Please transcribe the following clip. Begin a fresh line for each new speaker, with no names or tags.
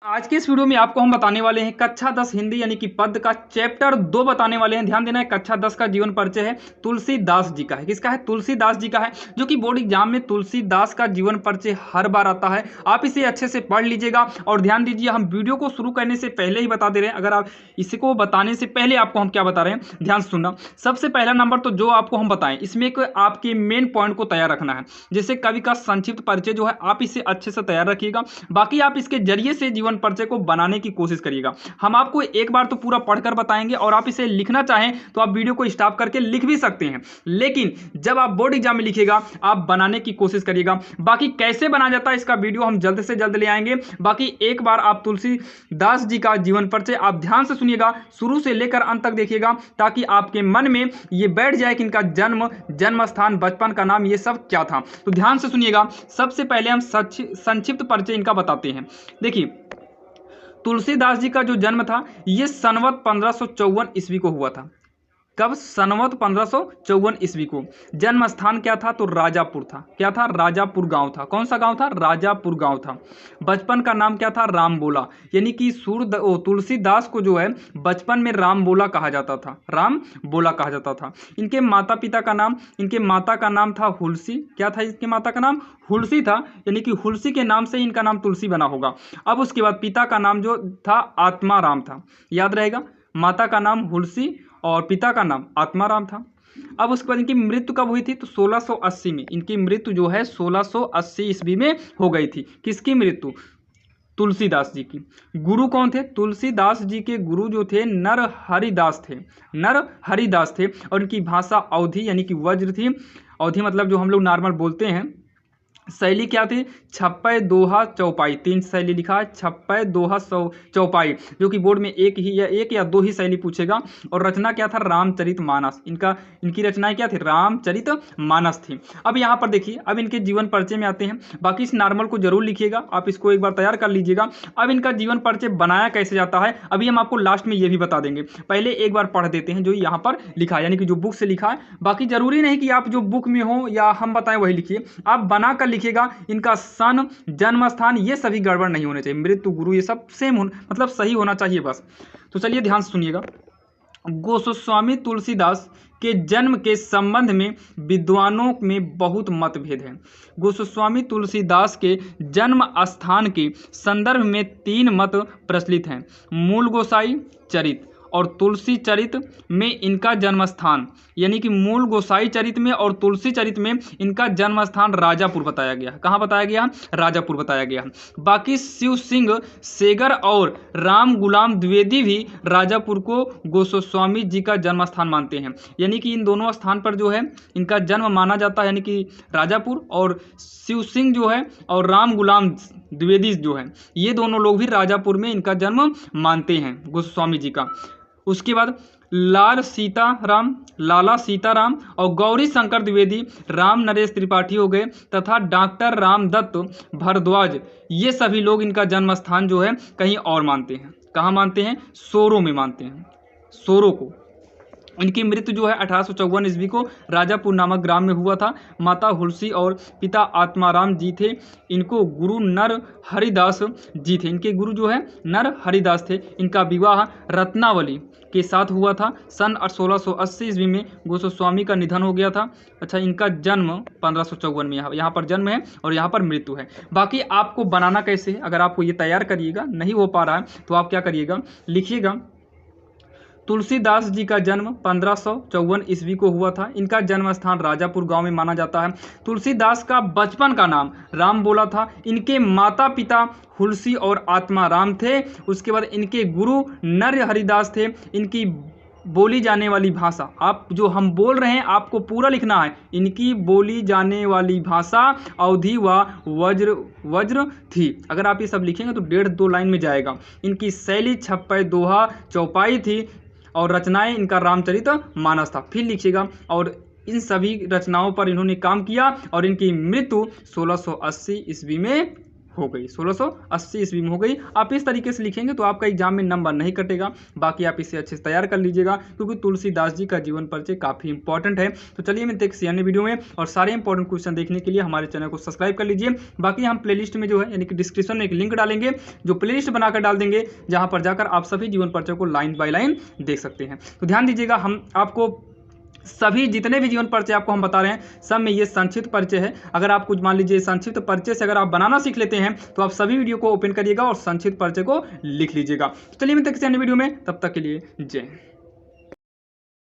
आज के इस वीडियो में आपको हम बताने वाले हैं कक्षा 10 हिंदी यानी कि पद का चैप्टर 2 बताने वाले हैं। ध्यान देना है, कक्षा 10 का जीवन परिचय है, तुलसीदास जी का है। किसका है? तुलसीदास जी का है, जो कि बोर्ड एग्जाम में तुलसीदास का जीवन परिचय हर बार आता है। आप इसे अच्छे से पढ़ लीजिएगा और ध्यान दीजिए, हम वीडियो को शुरू करने से पहले ही बता दे रहे हैं। अगर आप इसको बताने से पहले आपको हम क्या बता रहे हैं, ध्यान से सुनना। सबसे पहला नंबर तो जो आपको हम बताएं, इसमें एक आपके मेन पॉइंट को तैयार रखना है। जैसे कवि का संक्षिप्त परिचय जो है, आप इसे अच्छे से तैयार रखिएगा। बाकी आप इसके जरिए से जीवन परिचय को बनाने की कोशिश करिएगा। हम आपको एक बार तो पूरा पढ़कर बताएंगे और आप इसे लिखना चाहें तो आप वीडियो को स्टॉप करके लिख भी सकते हैं, लेकिन जब आप बोर्ड एग्जाम में लिखिएगा आप बनाने की कोशिश करिएगा। बाकी कैसे बनाया जाता है इसका वीडियो हम जल्द से जल्द ले आएंगे। बाकी एक बार आप तुलसीदास जी का जीवन परिचय आप ध्यान से सुनिएगा, शुरू से लेकर अंत तक देखिएगा, ताकि आपके मन में ये बैठ जाए कि इनका जन्म स्थान, बचपन का नाम, ये सब क्या था। तो ध्यान से सुनिएगा। सबसे पहले हम संक्षिप्त परिचय इनका बताते हैं। देखिए, तुलसीदास जी का जो जन्म था ये संवत 1554 ईस्वी को हुआ था। कब? संवत 1554 ईस्वी को। जन्म स्थान क्या था? तो राजापुर था। क्या था? राजापुर गांव था। कौन सा गांव था? राजापुर गांव था। बचपन का नाम क्या था? राम बोला, यानी कि तुलसीदास को जो है बचपन में राम बोला कहा जाता था। राम बोला कहा जाता था। इनके माता पिता का नाम, इनके माता का नाम था हुलसी। क्या था इसके माता का नाम? हुलसी था, यानी कि हुलसी के नाम से इनका नाम तुलसी बना होगा। अब उसके बाद पिता का नाम जो था आत्माराम था। याद रहेगा, माता का नाम हुलसी और पिता का नाम आत्माराम था। अब उसके बाद इनकी मृत्यु कब हुई थी? तो 1680 में इनकी मृत्यु जो है 1680 ईस्वी में हो गई थी। किसकी मृत्यु? तुलसीदास जी की। गुरु कौन थे? तुलसीदास जी के गुरु जो थे नरहरिदास थे। नरहरिदास थे और इनकी भाषा अवधी यानी कि वज्र थी। अवधी मतलब जो हम लोग नॉर्मल बोलते हैं। शैली क्या थी? छप्पय दोहा चौपाई। 3 शैली लिखा है, छप्पय दोहा चौपाई, जो कि बोर्ड में एक या दो ही शैली पूछेगा। और रचना क्या था? रामचरितमानस। इनकी रचनाएं क्या थी? रामचरितमानस थी। अब यहाँ पर देखिए, अब इनके जीवन परिचय में आते हैं। बाकी इस नॉर्मल को जरूर लिखिएगा, आप इसको एक बार तैयार कर लीजिएगा। अब इनका जीवन परिचय बनाया कैसे जाता है अभी हम आपको लास्ट में ये भी बता देंगे। पहले एक बार पढ़ देते हैं जो यहाँ पर लिखा है, यानी कि जो बुक से लिखा है। बाकी जरूरी नहीं कि आप जो बुक में हो या हम बताएं वही लिखिए, आप बनाकर लिखिएगा। इनका सन, जन्म स्थान, ये सभी गड़बड़ नहीं होने चाहिए। मृत्यु, गुरु, ये सब सेम मतलब सही होना चाहिए बस। तो चलिए ध्यान से सुनिएगा। गोस्वामी तुलसीदास के जन्म के संबंध में विद्वानों में बहुत मतभेद है। गोस्वामी तुलसीदास के जन्म स्थान के संदर्भ में 3 मत प्रचलित हैं। मूल गोसाई चरित और तुलसी चरित में इनका जन्म स्थान, यानी कि मूल गोसाई चरित में और तुलसी चरित में इनका जन्म स्थान राजापुर बताया गया। कहाँ बताया गया? राजापुर बताया गया। बाकी शिव सिंह सेगर और राम गुलाम द्विवेदी भी राजापुर को गोस्वामी जी का जन्म स्थान मानते हैं। यानी कि इन दोनों स्थान पर जो है इनका जन्म माना जाता है, यानी कि राजापुर। और शिव सिंह जो है और राम गुलाम द्विवेदी जो है, ये दोनों लोग भी राजापुर में इनका जन्म मानते हैं गोस्वामी जी का। उसके बाद लाला सीताराम और गौरी शंकर द्विवेदी, राम नरेश त्रिपाठी हो गए, तथा डॉक्टर रामदत्त भारद्वाज, ये सभी लोग इनका जन्म स्थान जो है कहीं और मानते हैं। कहाँ मानते हैं? सोरो में मानते हैं, सोरो को। इनकी मृत्यु जो है 1854 ईस्वी को राजापुर नामक ग्राम में हुआ था। माता हुलसी और पिता आत्माराम जी थे। इनको गुरु नर हरिदास जी थे। इनके गुरु जो है नर हरिदास थे। इनका विवाह रत्नावली के साथ हुआ था। सन 1680 ईस्वी में गोस्वामी का निधन हो गया था। अच्छा, इनका जन्म 1554 में यहाँ पर जन्म है और यहाँ पर मृत्यु है। बाकी आपको बनाना कैसे है, अगर आपको ये तैयार करिएगा, नहीं हो पा रहा है तो आप क्या करिएगा, लिखिएगा। तुलसीदास जी का जन्म 1554 ईस्वी को हुआ था। इनका जन्म स्थान राजापुर गांव में माना जाता है। तुलसीदास का बचपन का नाम राम बोला था। इनके माता पिता हुलसी और आत्माराम थे। उसके बाद इनके गुरु नर हरिदास थे। इनकी बोली जाने वाली भाषा, आप जो हम बोल रहे हैं आपको पूरा लिखना है। इनकी बोली जाने वाली भाषा अवधी व वज्र थी। अगर आप ये सब लिखेंगे तो 1.5-2 लाइन में जाएगा। इनकी शैली छप्पय दोहा चौपाई थी और रचनाएं इनका रामचरित मानस था। फिर लिखिएगा। और इन सभी रचनाओं पर इन्होंने काम किया और इनकी मृत्यु 1680 ईस्वी में हो गई, 1680 ईस्वी में हो गई। आप इस तरीके से लिखेंगे तो आपका एग्जाम में नंबर नहीं कटेगा। बाकी आप इसे अच्छे से तैयार कर लीजिएगा, क्योंकि तुलसीदास जी का जीवन परिचय काफ़ी इंपॉर्टेंट है। तो चलिए मिलते हैं किसी अन्य वीडियो में, और सारे इंपॉर्टेंट क्वेश्चन देखने के लिए हमारे चैनल को सब्सक्राइब कर लीजिए। बाकी हम प्लेलिस्ट में जो है यानी कि डिस्क्रिप्शन में एक लिंक डालेंगे, जो प्लेलिस्ट बनाकर डाल देंगे, जहाँ पर जाकर आप सभी जीवन परिचय को लाइन बाय लाइन देख सकते हैं। तो ध्यान दीजिएगा, हम आपको सभी जितने भी जीवन परिचय आपको हम बता रहे हैं, सब में ये संक्षिप्त परिचय है। अगर आप कुछ मान लीजिए संक्षिप्त परिचय से अगर आप बनाना सीख लेते हैं तो आप सभी वीडियो को ओपन करिएगा और संक्षिप्त परिचय को लिख लीजिएगा। तो चलिए मिलते हैं किसी अन्य वीडियो में, तब तक के लिए जय हिंद।